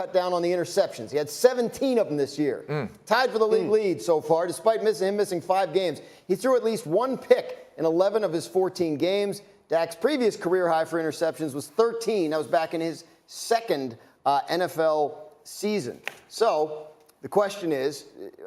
cut down on the interceptions. He had 17 of them this year. Tied for the league lead so far, despite missing 5 games. He threw at least 1 pick in 11 of his 14 games. Dak's previous career high for interceptions was 13. That was back in his second NFL season. So the question is,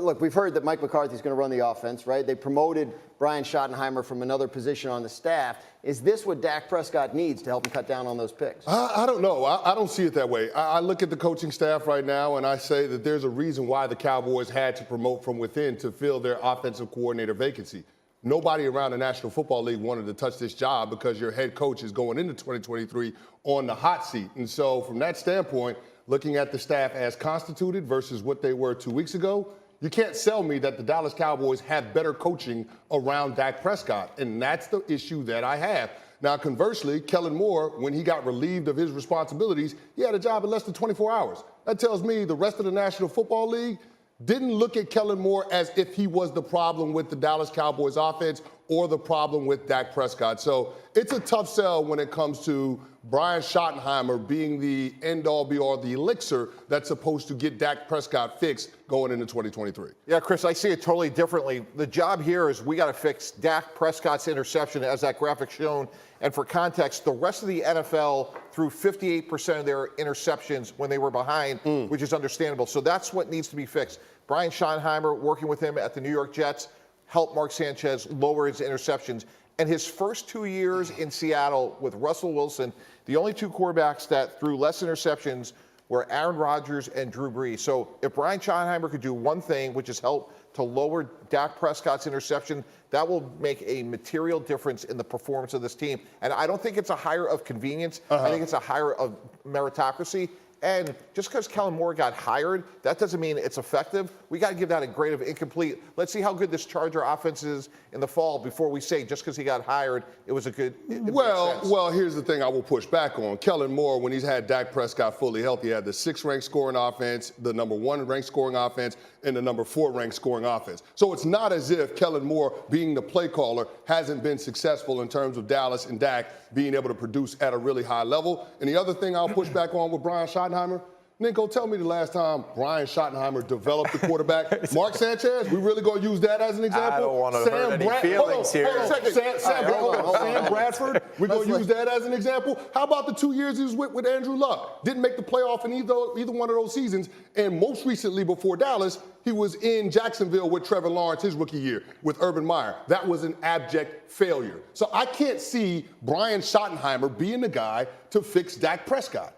look, we've heard that Mike McCarthy is going to run the offense, right? They promoted Brian Schottenheimer from another position on the staff. Is this what Dak Prescott needs to help him cut down on those picks? I don't know. I don't see it that way. I look at the coaching staff right now, and I say that there's a reason why the Cowboys had to promote from within to fill their offensive coordinator vacancy. Nobody around the National Football League wanted to touch this job because your head coach is going into 2023 on the hot seat. And so from that standpoint, looking at the staff as constituted versus what they were 2 weeks ago, you can't sell me that the Dallas Cowboys have better coaching around Dak Prescott, and that's the issue that I have. Now, conversely, Kellen Moore, when he got relieved of his responsibilities, he had a job in less than 24 hours. That tells me the rest of the National Football League didn't look at Kellen Moore as if he was the problem with the Dallas Cowboys offense or the problem with Dak Prescott. So it's a tough sell when it comes to Brian Schottenheimer being the end-all, be-all, the elixir that's supposed to get Dak Prescott fixed going into 2023. Yeah, Chris, I see it totally differently. The job here is we got to fix Dak Prescott's interception, as that graphic shown. And for context, the rest of the NFL threw 58% of their interceptions when they were behind, which is understandable. So that's what needs to be fixed. Brian Schottenheimer, working with him at the New York Jets, helped Mark Sanchez lower his interceptions. And his first 2 years in Seattle with Russell Wilson, the only 2 quarterbacks that threw less interceptions were Aaron Rodgers and Drew Brees. So if Brian Schottenheimer could do one thing, which is help to lower Dak Prescott's interception, that will make a material difference in the performance of this team. And I don't think it's a hire of convenience. I think it's a hire of meritocracy. And just because Kellen Moore got hired, that doesn't mean it's effective. We got to give that a grade of incomplete. Let's see how good this Charger offense is in the fall before we say just because he got hired, it was a good. Well, here's the thing I will push back on. Kellen Moore, when he's had Dak Prescott fully healthy, had the 6th ranked scoring offense, the number 1 ranked scoring offense, and the number 4 ranked scoring offense. So it's not as if Kellen Moore, being the play caller, hasn't been successful in terms of Dallas and Dak being able to produce at a really high level. And the other thing I'll push back on with Brian Schottenheimer, Nico, tell me the last time Brian Schottenheimer developed the quarterback. Mark Sanchez, we really going to use that as an example? I don't want to hurt any feelings here. Sam Bradford, we're going to use that as an example. How about the 2 years he was with Andrew Luck? Didn't make the playoff in either one of those seasons. And most recently, before Dallas, he was in Jacksonville with Trevor Lawrence his rookie year with Urban Meyer. That was an abject failure. So I can't see Brian Schottenheimer being the guy to fix Dak Prescott.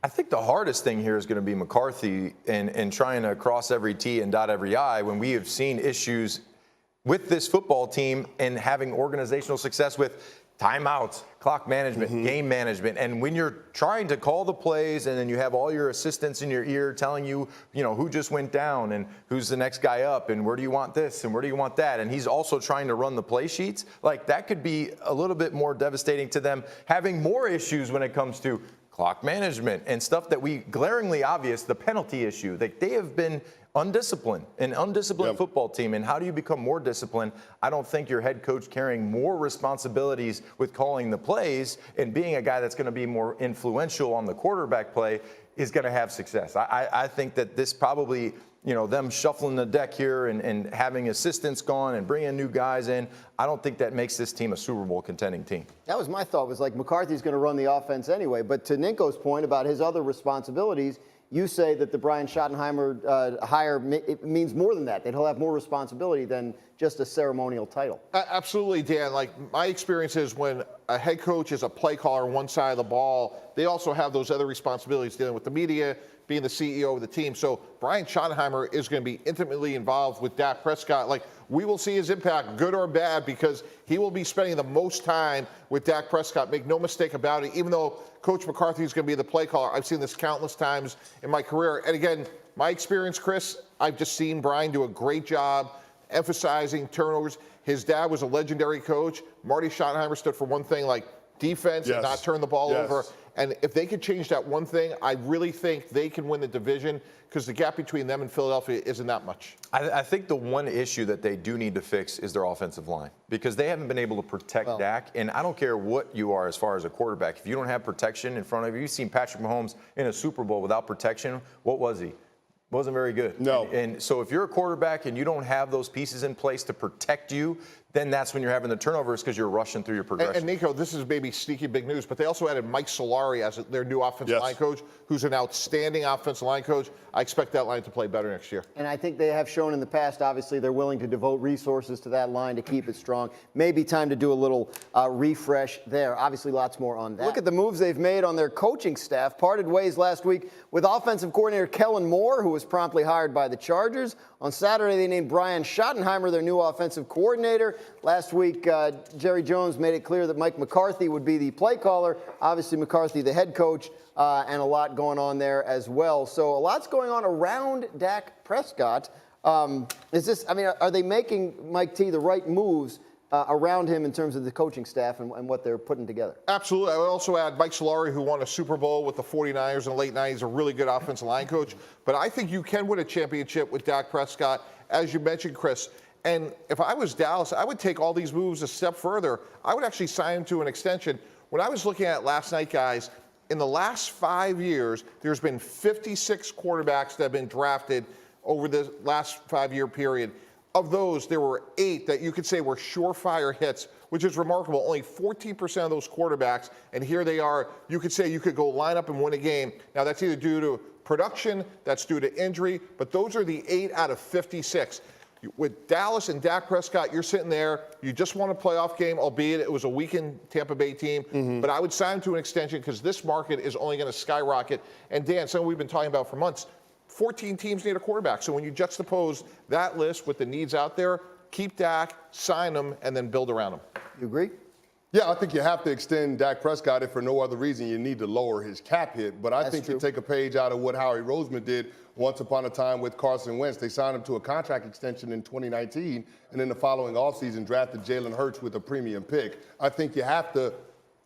I think the hardest thing here is going to be McCarthy and trying to cross every T and dot every I when we have seen issues with this football team and having organizational success with timeouts, clock management, game management. And when you're trying to call the plays and then you have all your assistants in your ear telling you, who just went down and who's the next guy up and where do you want this and where do you want that? And he's also trying to run the play sheets. Like that could be a little bit more devastating to them, having more issues when it comes to clock management and stuff that we glaringly obvious, the penalty issue. They have been undisciplined, an undisciplined football team. And how do you become more disciplined? I don't think your head coach carrying more responsibilities with calling the plays and being a guy that's going to be more influential on the quarterback play is going to have success. I think that this probably, them shuffling the deck here and having assistants gone and bringing new guys in, I don't think that makes this team a Super Bowl contending team. That was my thought, was like McCarthy's going to run the offense anyway. But to Ninko's point about his other responsibilities, you say that the Brian Schottenheimer hire means more than that, that he'll have more responsibility than just a ceremonial title. Absolutely, Dan. Like, my experience is when a head coach is a play caller on one side of the ball, they also have those other responsibilities dealing with the media, being the CEO of the team. So Brian Schottenheimer is going to be intimately involved with Dak Prescott. Like, we will see his impact, good or bad, because he will be spending the most time with Dak Prescott. Make no mistake about it. Even though Coach McCarthy is going to be the play caller, I've seen this countless times in my career. And again, my experience, Chris, I've just seen Brian do a great job emphasizing turnovers. His dad was a legendary coach. Marty Schottenheimer stood for one thing, like defense and not turn the ball over. And if they could change that one thing, I really think they can win the division because the gap between them and Philadelphia isn't that much. I think the one issue that they do need to fix is their offensive line because they haven't been able to protect Dak. And I don't care what you are as far as a quarterback. If you don't have protection in front of you, you've seen Patrick Mahomes in a Super Bowl without protection. What was he? Wasn't very good. No. And so if you're a quarterback and you don't have those pieces in place to protect you, then that's when you're having the turnovers because you're rushing through your progression. And Nico, this is maybe sneaky big news, but they also added Mike Solari as their new offensive line coach, who's an outstanding offensive line coach. I expect that line to play better next year. And I think they have shown in the past, obviously, they're willing to devote resources to that line to keep it strong. Maybe time to do a little refresh there. Obviously, lots more on that. Look at the moves they've made on their coaching staff. Parted ways last week with offensive coordinator Kellen Moore, who was promptly hired by the Chargers. On Saturday, they named Brian Schottenheimer their new offensive coordinator. Last week, Jerry Jones made it clear that Mike McCarthy would be the play caller. Obviously, McCarthy, the head coach, and a lot going on there as well. So a lot's going on around Dak Prescott. Are they making Mike T the right moves around him in terms of the coaching staff and what they're putting together? Absolutely. I would also add Mike Solari, who won a Super Bowl with the 49ers in the late 90s, a really good offensive line coach. But I think you can win a championship with Dak Prescott, as you mentioned, Chris. And if I was Dallas, I would take all these moves a step further. I would actually sign him to an extension. When I was looking at it last night, guys, in the last 5 years, there's been 56 quarterbacks that have been drafted over the last 5-year period. Of those, there were 8 that you could say were surefire hits, which is remarkable. Only 14% of those quarterbacks, and here they are. You could say you could go line up and win a game. Now, that's either due to production, that's due to injury, but those are the 8 out of 56. With Dallas and Dak Prescott, you're sitting there. You just won a playoff game, albeit it was a weakened Tampa Bay team. But I would sign him to an extension because this market is only going to skyrocket. And Dan, something we've been talking about for months, 14 teams need a quarterback. So when you juxtapose that list with the needs out there, keep Dak, sign him, and then build around him. You agree? Yeah, I think you have to extend Dak Prescott if for no other reason you need to lower his cap hit. But I think you take a page out of what Howie Roseman did once upon a time with Carson Wentz. They signed him to a contract extension in 2019, and then the following offseason drafted Jalen Hurts with a premium pick. I think you have to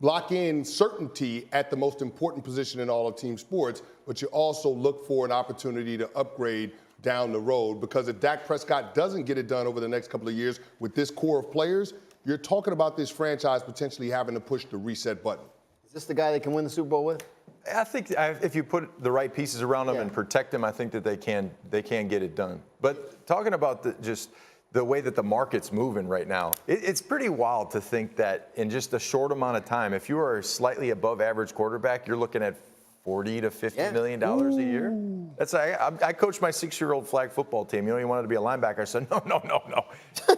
lock in certainty at the most important position in all of team sports, but you also look for an opportunity to upgrade down the road, because if Dak Prescott doesn't get it done over the next couple of years with this core of players, you're talking about this franchise potentially having to push the reset button. Is this the guy they can win the Super Bowl with? I think if you put the right pieces around them and protect them, I think that they can get it done. But talking about just the way that the market's moving right now, it's pretty wild to think that in just a short amount of time, if you are a slightly above average quarterback, you're looking at $40 to $50 million a year. That's I coached my 6-year-old flag football team. You know, he wanted to be a linebacker. I said, no.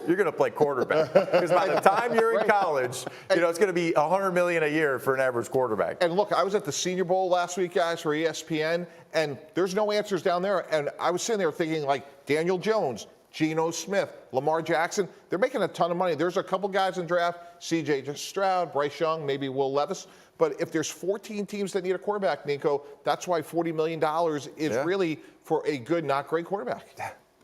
You're going to play quarterback. Because by the time you're in college, you know, it's going to be $100 million a year for an average quarterback. And look, I was at the Senior Bowl last week, guys, for ESPN, and there's no answers down there. And I was sitting there thinking, like, Daniel Jones, Geno Smith, Lamar Jackson, they're making a ton of money. There's a couple guys in draft, C.J. Stroud, Bryce Young, maybe Will Levis. But if there's 14 teams that need a quarterback, Nico, that's why $40 million is really for a good, not great quarterback.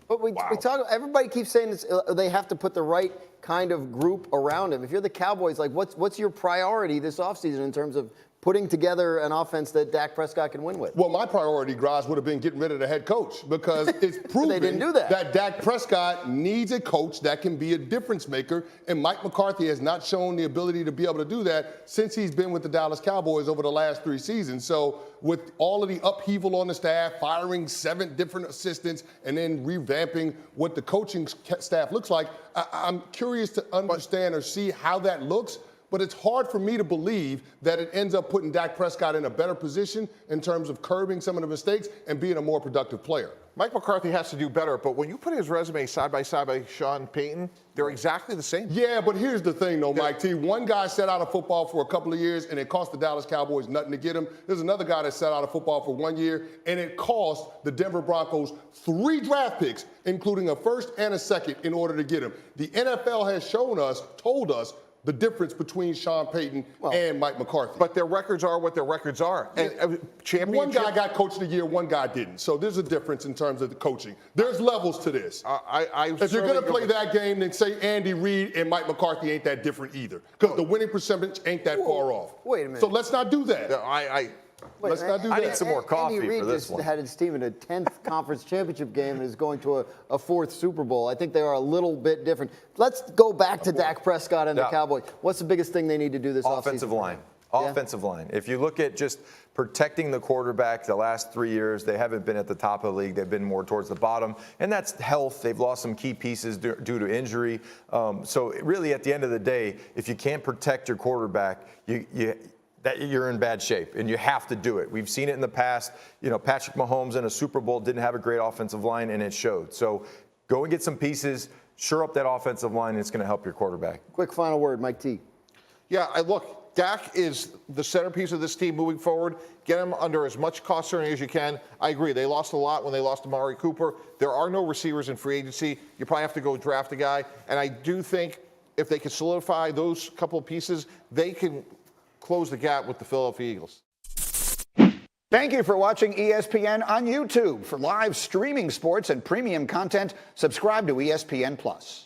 But we talk. Everybody keeps saying this, they have to put the right kind of group around him. If you're the Cowboys, like what's your priority this offseason in terms of putting together an offense that Dak Prescott can win with? Well, my priority, Graz, would have been getting rid of the head coach, because it's proven they didn't do that. Dak Prescott needs a coach that can be a difference maker, and Mike McCarthy has not shown the ability to be able to do that since he's been with the Dallas Cowboys over the last 3 seasons. So with all of the upheaval on the staff, firing 7 different assistants, and then revamping what the coaching staff looks like, I'm curious to understand or see how that looks. But it's hard for me to believe that it ends up putting Dak Prescott in a better position in terms of curbing some of the mistakes and being a more productive player. Mike McCarthy has to do better, but when you put his resume side by side by Sean Payton, they're exactly the same. Yeah, but here's the thing, though, Mike T. One guy sat out of football for a couple of years, and it cost the Dallas Cowboys nothing to get him. There's another guy that sat out of football for 1 year, and it cost the Denver Broncos 3 draft picks, including a first and a second, in order to get him. The NFL has told us, the difference between Sean Payton and Mike McCarthy. But their records are what their records are. And one guy got Coach of the Year, one guy didn't. So there's a difference in terms of the coaching. There's levels to this. If you're going to play that game, then say Andy Reid and Mike McCarthy ain't that different either, because the winning percentage ain't that far off. Wait a minute. So let's not do that. Let's not do that. I need some more coffee Andy Reid for this just one. had his team in a 10th conference championship game and is going to a 4th Super Bowl. I think they are a little bit different. Let's go back to Dak Prescott and the Cowboys. What's the biggest thing they need to do this offseason? Offensive line. Offensive line. If you look at just protecting the quarterback the last 3 years, they haven't been at the top of the league. They've been more towards the bottom, and that's health. They've lost some key pieces due to injury. So really, at the end of the day, if you can't protect your quarterback, you're in bad shape, and you have to do it. We've seen it in the past. You know, Patrick Mahomes in a Super Bowl didn't have a great offensive line, and it showed. So go and get some pieces, shore up that offensive line, and it's going to help your quarterback. Quick final word, Mike T. Yeah, look, Dak is the centerpiece of this team moving forward. Get him under as much cost certainty as you can. I agree. They lost a lot when they lost Amari Cooper. There are no receivers in free agency. You probably have to go draft a guy. And I do think if they can solidify those couple of pieces, they can close the gap with the Philadelphia Eagles. Thank you for watching ESPN on YouTube. For live streaming sports and premium content, subscribe to ESPN+.